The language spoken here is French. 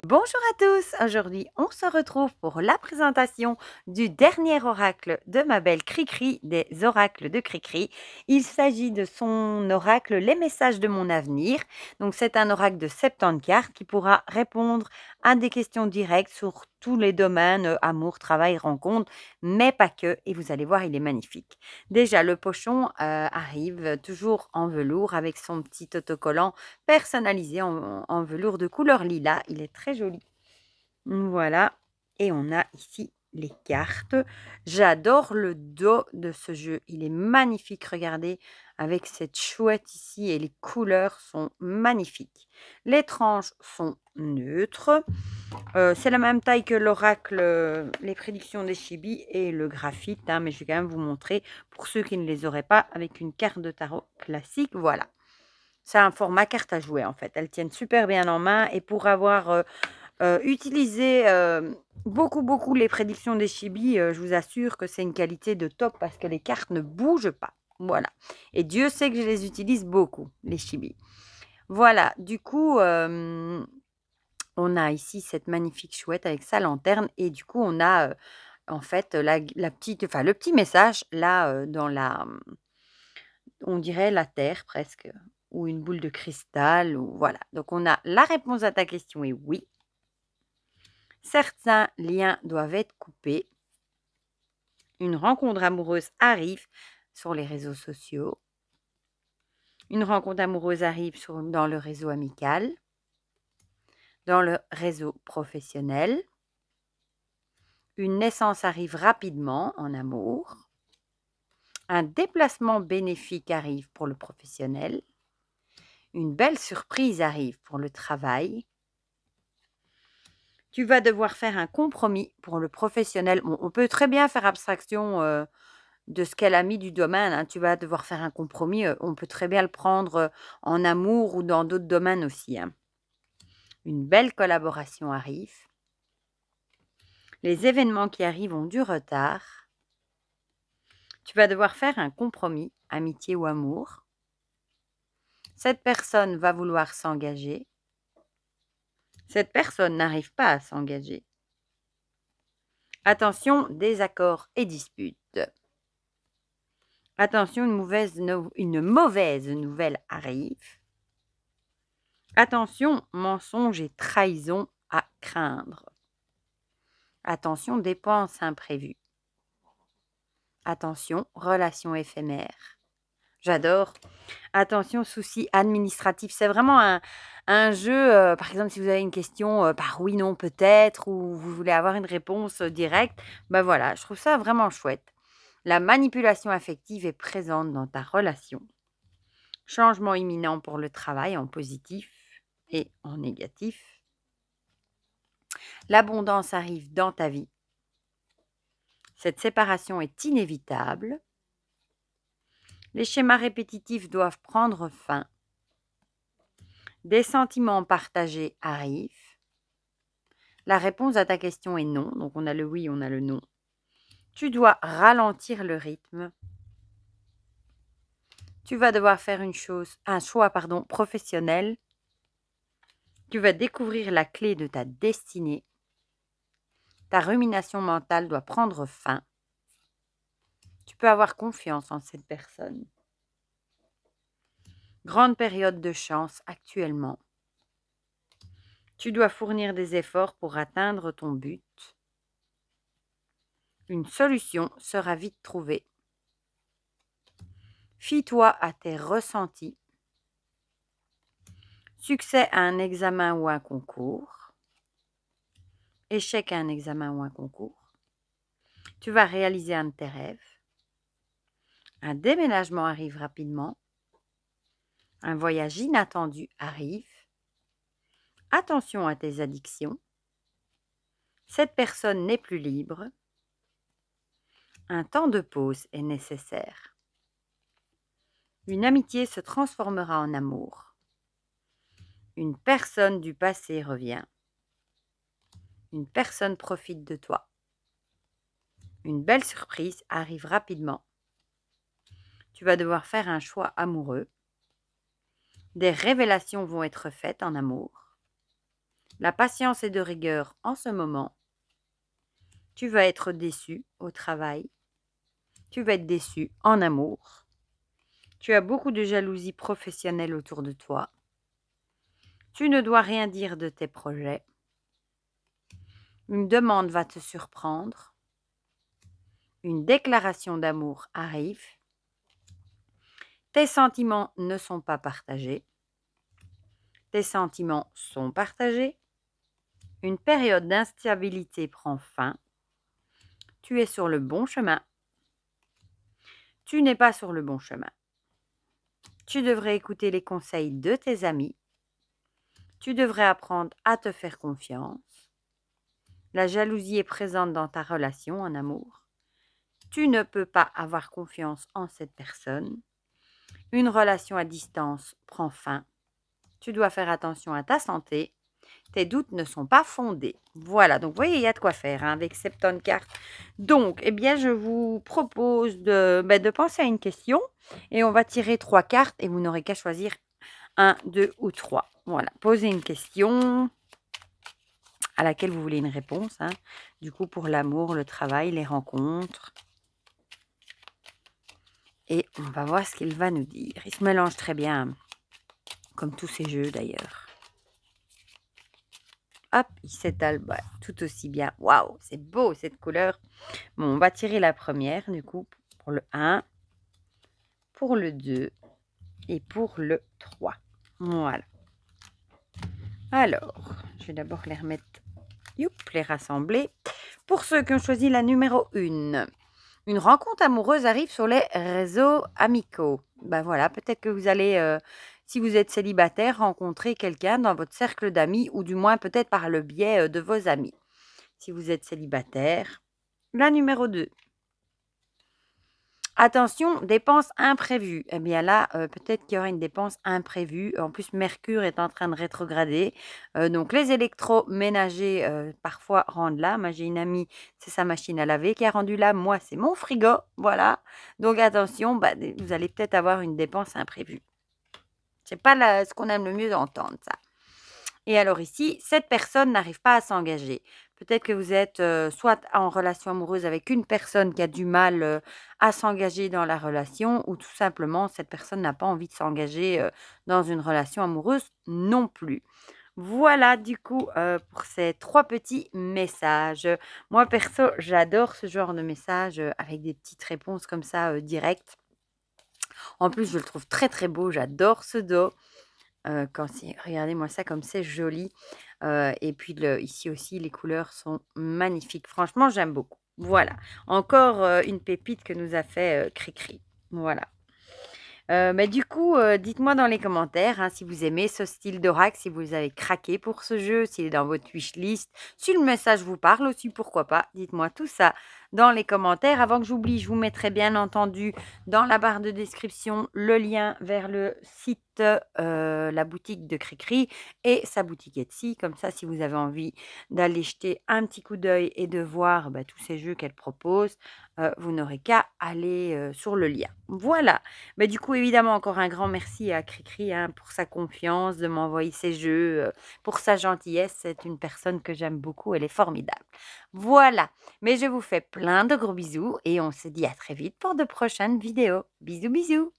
Bonjour à tous, aujourd'hui on se retrouve pour la présentation du dernier oracle de ma belle Cricri, des oracles de Cricri. Il s'agit de son oracle Les messages de mon avenir. Donc c'est un oracle de 70 cartes qui pourra répondre à des questions directes sur tous les domaines, amour, travail, rencontre, mais pas que. Et vous allez voir, il est magnifique. Déjà, le pochon arrive toujours en velours avec son petit autocollant personnalisé en velours de couleur lilas. Il est très joli. Voilà. Et on a ici les cartes. J'adore le dos de ce jeu. Il est magnifique. Regardez, avec cette chouette ici et les couleurs sont magnifiques. Les tranches sont neutres. C'est la même taille que l'oracle, les prédictions des Chibi et le graphite, hein, mais je vais quand même vous montrer pour ceux qui ne les auraient pas avec une carte de tarot classique. Voilà. C'est un format carte à jouer en fait. Elles tiennent super bien en main et pour avoir utilisé beaucoup les prédictions des Chibi, je vous assure que c'est une qualité de top parce que les cartes ne bougent pas. Voilà. Et Dieu sait que je les utilise beaucoup, les Chibi. Voilà. Du coup, on a ici cette magnifique chouette avec sa lanterne et du coup, on a en fait la petite, enfin le petit message là dans la, on dirait la terre presque, ou une boule de cristal, ou voilà. Donc on a la réponse à ta question est oui. Certains liens doivent être coupés. Une rencontre amoureuse arrive sur les réseaux sociaux. Une rencontre amoureuse arrive dans le réseau amical, dans le réseau professionnel. Une naissance arrive rapidement en amour. Un déplacement bénéfique arrive pour le professionnel. Une belle surprise arrive pour le travail. Tu vas devoir faire un compromis pour le professionnel. Bon, on peut très bien faire abstraction de ce qu'elle a mis du domaine, hein. Tu vas devoir faire un compromis. On peut très bien le prendre en amour ou dans d'autres domaines aussi, hein. Une belle collaboration arrive. Les événements qui arrivent ont du retard. Tu vas devoir faire un compromis, amitié ou amour. Cette personne va vouloir s'engager. Cette personne n'arrive pas à s'engager. Attention, désaccords et disputes. Attention, une mauvaise nouvelle arrive. Attention, mensonge et trahison à craindre. Attention, dépenses imprévues. Attention, relations éphémères. J'adore. Attention, soucis administratifs. C'est vraiment un jeu, par exemple, si vous avez une question par oui, non, peut-être, ou vous voulez avoir une réponse directe, ben voilà, je trouve ça vraiment chouette. La manipulation affective est présente dans ta relation. Changement imminent pour le travail en positif et en négatif. L'abondance arrive dans ta vie. Cette séparation est inévitable. Les schémas répétitifs doivent prendre fin. Des sentiments partagés arrivent. La réponse à ta question est non. Donc on a le oui, on a le non. Tu dois ralentir le rythme. Tu vas devoir faire un choix professionnel. Tu vas découvrir la clé de ta destinée. Ta rumination mentale doit prendre fin. Tu peux avoir confiance en cette personne. Grande période de chance actuellement. Tu dois fournir des efforts pour atteindre ton but. Une solution sera vite trouvée. Fie-toi à tes ressentis. Succès à un examen ou un concours. Échec à un examen ou un concours. Tu vas réaliser un de tes rêves. Un déménagement arrive rapidement. Un voyage inattendu arrive. Attention à tes addictions. Cette personne n'est plus libre. Un temps de pause est nécessaire. Une amitié se transformera en amour. Une personne du passé revient. Une personne profite de toi. Une belle surprise arrive rapidement. Tu vas devoir faire un choix amoureux. Des révélations vont être faites en amour. la patience est de rigueur en ce moment. Tu vas être déçu au travail. Tu vas être déçu en amour. Tu as beaucoup de jalousie professionnelle autour de toi. Tu ne dois rien dire de tes projets. Une demande va te surprendre. Une déclaration d'amour arrive. Tes sentiments ne sont pas partagés. Tes sentiments sont partagés. Une période d'instabilité prend fin. Tu es sur le bon chemin. Tu n'es pas sur le bon chemin. Tu devrais écouter les conseils de tes amis. Tu devrais apprendre à te faire confiance. La jalousie est présente dans ta relation en amour. Tu ne peux pas avoir confiance en cette personne. Une relation à distance prend fin. Tu dois faire attention à ta santé. Tes doutes ne sont pas fondés. Voilà, donc vous voyez, il y a de quoi faire avec 70 cartes. Donc, eh bien, je vous propose de penser à une question et on va tirer 3 cartes et vous n'aurez qu'à choisir 1, 2 ou 3. Voilà, posez une question à laquelle vous voulez une réponse. Du coup, pour l'amour, le travail, les rencontres. Et on va voir ce qu'il va nous dire. Il se mélange très bien, comme tous ces jeux d'ailleurs. Hop, il s'étale tout aussi bien. Waouh, c'est beau cette couleur. Bon, on va tirer la première, du coup, pour le 1, pour le 2 et pour le 3. Voilà. Alors, je vais d'abord les remettre, les rassembler. Pour ceux qui ont choisi la numéro 1, une rencontre amoureuse arrive sur les réseaux amicaux. Ben voilà, peut-être que vous allez, si vous êtes célibataire, rencontrer quelqu'un dans votre cercle d'amis ou du moins peut-être par le biais de vos amis. Si vous êtes célibataire. La numéro 2. Attention, dépenses imprévues. Eh bien là, peut-être qu'il y aura une dépense imprévue. En plus, Mercure est en train de rétrograder. Donc, les électroménagers, parfois, rendent là. Moi, j'ai une amie, c'est sa machine à laver qui a rendu là. Moi, c'est mon frigo. Voilà. Donc, attention, vous allez peut-être avoir une dépense imprévue. C'est pas ce qu'on aime le mieux entendre, ça. Et alors ici, cette personne n'arrive pas à s'engager. Peut-être que vous êtes soit en relation amoureuse avec une personne qui a du mal à s'engager dans la relation ou tout simplement cette personne n'a pas envie de s'engager dans une relation amoureuse non plus. Voilà du coup pour ces 3 petits messages. Moi perso, j'adore ce genre de messages avec des petites réponses comme ça directes. En plus, je le trouve très très beau, j'adore ce dos. Regardez-moi ça comme c'est joli. Et puis ici aussi, les couleurs sont magnifiques. Franchement, j'aime beaucoup. Voilà, encore une pépite que nous a fait Cricri. Voilà. Mais du coup, dites-moi dans les commentaires si vous aimez ce style d'oracle, si vous avez craqué pour ce jeu, s'il est dans votre wishlist, si le message vous parle aussi, pourquoi pas. Dites-moi tout ça dans les commentaires. Avant que j'oublie, je vous mettrai bien entendu dans la barre de description le lien vers le site, la boutique de Cricri et sa boutique Etsy. Comme ça, si vous avez envie d'aller jeter un petit coup d'œil et de voir tous ces jeux qu'elle propose, vous n'aurez qu'à aller sur le lien. Voilà. Mais du coup, évidemment, encore un grand merci à Cricri pour sa confiance, de m'envoyer ses jeux, pour sa gentillesse. C'est une personne que j'aime beaucoup, elle est formidable. Voilà, mais je vous fais plein de gros bisous et on se dit à très vite pour de prochaines vidéos. Bisous, bisous!